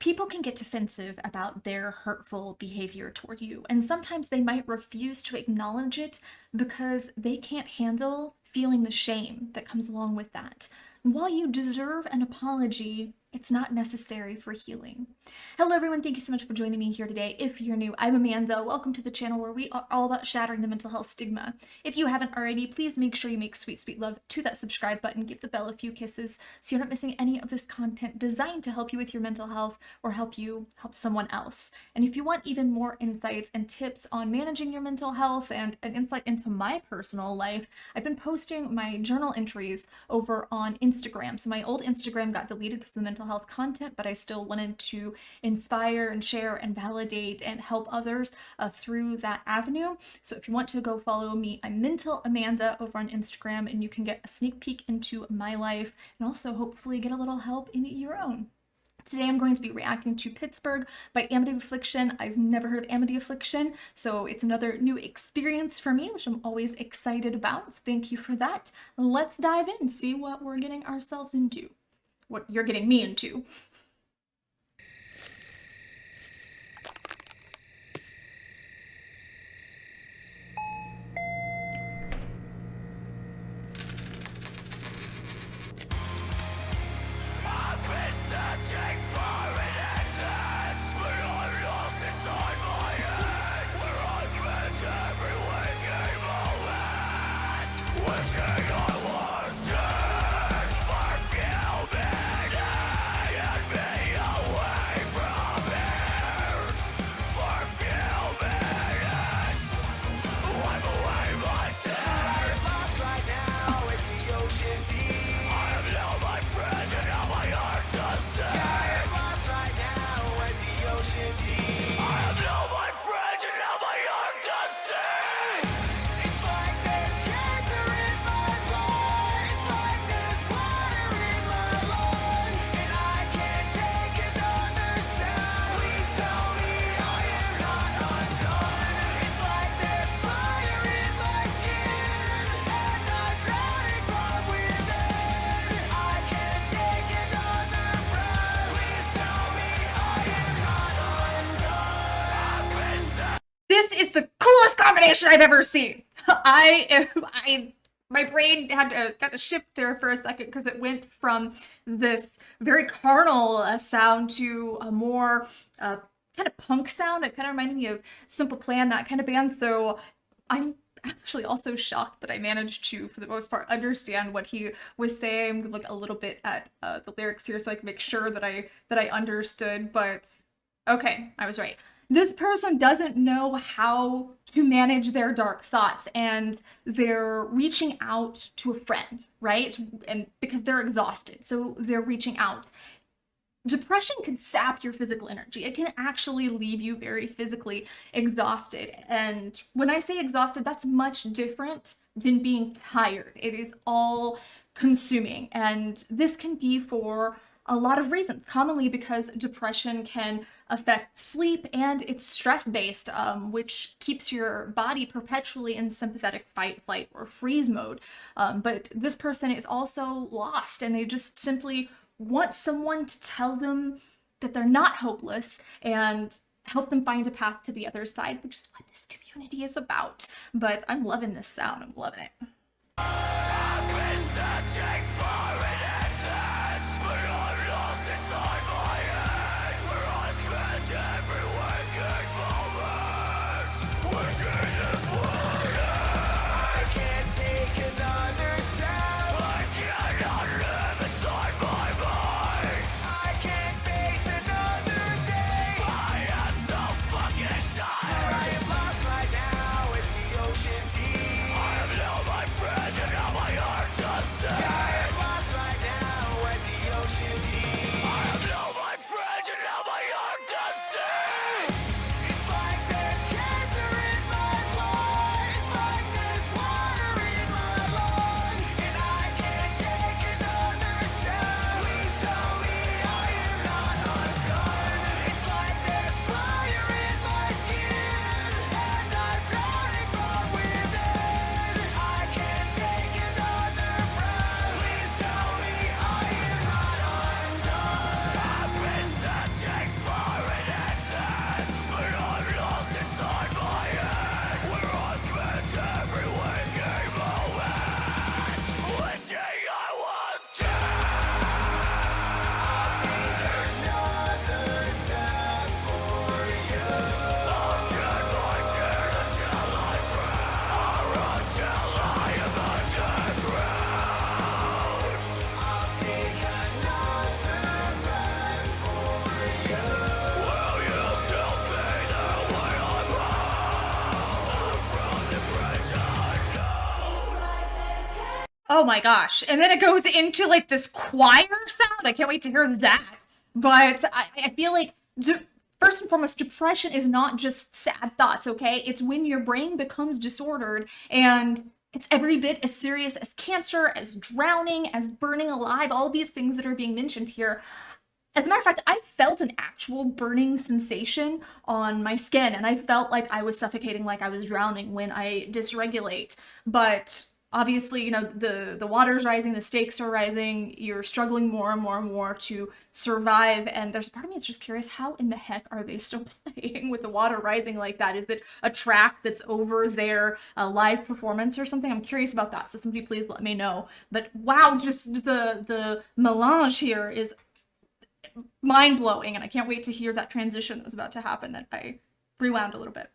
People can get defensive about their hurtful behavior toward you, and sometimes they might refuse to acknowledge it because they can't handle feeling the shame that comes along with that. While you deserve an apology, it's not necessary for healing. Hello everyone, thank you so much for joining me here today. If you're new, I'm Amanda. Welcome to the channel where we are all about shattering the mental health stigma. If you haven't already, please make sure you make sweet, sweet love to that subscribe button. Give the bell a few kisses so you're not missing any of this content designed to help you with your mental health or help you help someone else. And if you want even more insights and tips on managing your mental health and an insight into my personal life, I've been posting my journal entries over on Instagram. So my old Instagram got deleted because of the mental health content, but I still wanted to inspire and share and validate and help others through that avenue. So if you want to go follow me, I'm Mental Amanda over on Instagram, and you can get a sneak peek into my life and also hopefully get a little help in your own. Today I'm going to be reacting to Pittsburgh by Amity Affliction. I've never heard of Amity Affliction, so it's another new experience for me, which I'm always excited about. So thank you for that. Let's dive in, see what we're getting ourselves into. What you're getting me into. This is the coolest combination I've ever seen. My brain got to shift there for a second because it went from this very carnal sound to a more kind of punk sound. It kind of reminded me of Simple Plan, that kind of band. So I'm actually also shocked that I managed to, for the most part, understand what he was saying. I'm gonna look a little bit at the lyrics here so I can make sure that I understood. But okay, I was right. This person doesn't know how to manage their dark thoughts, and they're reaching out to a friend, right? And because they're exhausted, so they're reaching out. Depression can sap your physical energy. It can actually leave you very physically exhausted. And when I say exhausted, that's much different than being tired. It is all consuming. And this can be for a lot of reasons, commonly because depression can affect sleep and it's stress-based, which keeps your body perpetually in sympathetic fight, flight, or freeze mode. But this person is also lost, and they just simply want someone to tell them that they're not hopeless and help them find a path to the other side, which is what this community is about. But I'm loving this sound. I'm loving it. I've been searching for an answer, but I'm lost inside my head, where I spend every waking moment wishing this would end. I can't take another step. I cannot live inside my mind. I can't face another day. I am so fucking tired. I am lost right now as the ocean deep. I have known my friend and now my heart does say. Oh my gosh. And then it goes into like this choir sound. I can't wait to hear that. But I feel like, first and foremost, depression is not just sad thoughts, okay? It's when your brain becomes disordered, and it's every bit as serious as cancer, as drowning, as burning alive, all these things that are being mentioned here. As a matter of fact, I felt an actual burning sensation on my skin, and I felt like I was suffocating, like I was drowning when I dysregulate. But obviously, the water's rising, the stakes are rising, you're struggling more and more and more to survive. And there's a part of me that's just curious, how in the heck are they still playing with the water rising like that? Is it a track that's over their live performance or something? I'm curious about that. So somebody please let me know. But wow, just the melange here is mind blowing, and I can't wait to hear that transition that was about to happen that I rewound a little bit.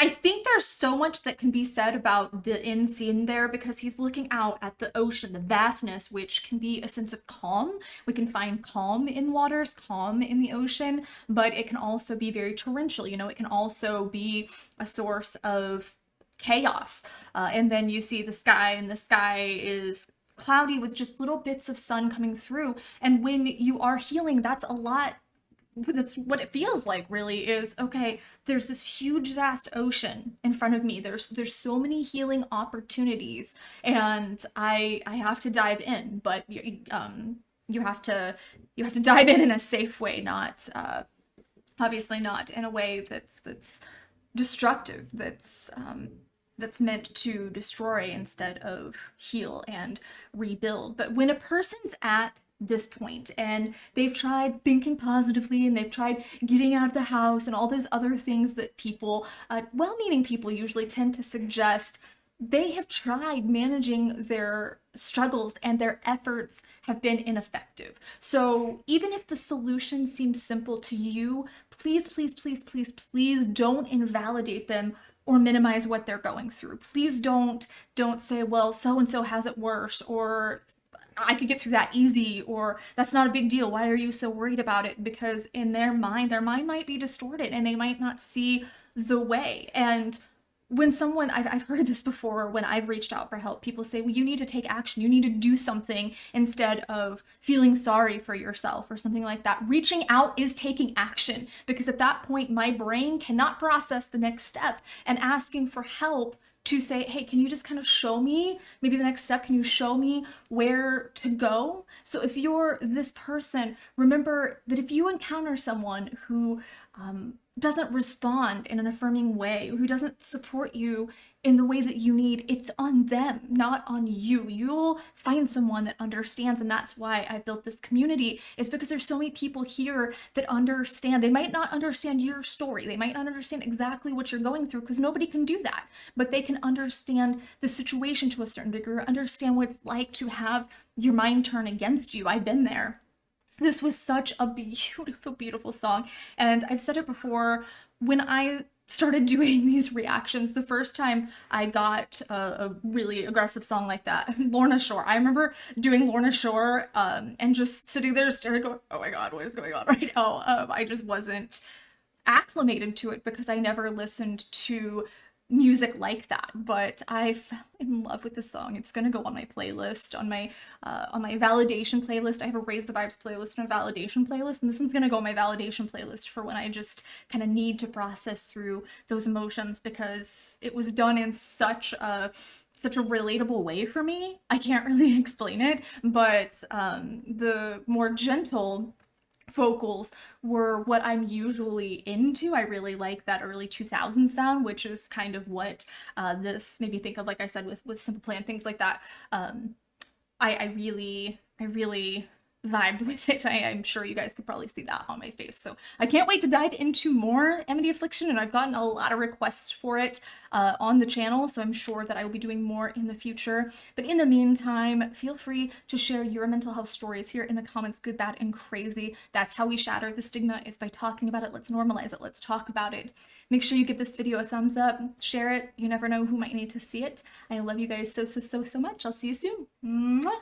I think there's so much that can be said about the end scene there, because he's looking out at the ocean, the vastness, which can be a sense of calm. We can find calm in waters, calm in the ocean, but it can also be very torrential. It can also be a source of chaos. And then you see the sky, and the sky is cloudy with just little bits of sun coming through. And when you are healing, that's what it feels like, really, is okay, there's this huge vast ocean in front of me, there's so many healing opportunities, and I have to dive in. But you have to dive in a safe way, not obviously not in a way that's destructive, that's meant to destroy instead of heal and rebuild. But when a person's at this point and they've tried thinking positively, and they've tried getting out of the house and all those other things that people, well-meaning people, usually tend to suggest, they have tried managing their struggles and their efforts have been ineffective. So even if the solution seems simple to you, please, please, please, please, please don't invalidate them or minimize what they're going through. Please don't say, well, so and so has it worse, or I could get through that easy, or that's not a big deal. Why are you so worried about it? Because in their mind might be distorted, and they might not see the way. And when someone, I've heard this before, when I've reached out for help, people say, well, you need to take action, you need to do something instead of feeling sorry for yourself or something like that. Reaching out is taking action, because at that point my brain cannot process the next step, and asking for help to say, hey, can you just kind of show me maybe the next step? Can you show me where to go? So if you're this person, remember that if you encounter someone who doesn't respond in an affirming way, who doesn't support you in the way that you need, it's on them, not on you. You'll find someone that understands, and that's why I built this community, is because there's so many people here that understand. They might not understand your story, they might not understand exactly what you're going through, because nobody can do that, but they can understand the situation to a certain degree, understand what it's like to have your mind turn against you. I've been there. This was such a beautiful, beautiful song. And I've said it before, when I started doing these reactions, the first time I got a really aggressive song like that, Lorna Shore. I remember doing Lorna Shore and just sitting there staring, going, oh my God, what is going on right now? I just wasn't acclimated to it, because I never listened to music like that, but I fell in love with the song. It's gonna go on my playlist, on my validation playlist. I have a Raise the Vibes playlist and a validation playlist, and this one's gonna go on my validation playlist for when I just kind of need to process through those emotions, because it was done in such a relatable way for me. I can't really explain it, but the more gentle vocals were what I'm usually into. I really like that early 2000s sound, which is kind of what this made me think of, like I said, with Simple Plan, things like that. I really vibed with it. I'm sure you guys could probably see that on my face. So I can't wait to dive into more Amity Affliction, and I've gotten a lot of requests for it on the channel, so I'm sure that I will be doing more in the future. But in the meantime, feel free to share your mental health stories here in the comments, good, bad, and crazy. That's how we shatter the stigma, is by talking about it. Let's normalize it. Let's talk about it. Make sure you give this video a thumbs up, share it. You never know who might need to see it. I love you guys so much. I'll see you soon. Mwah!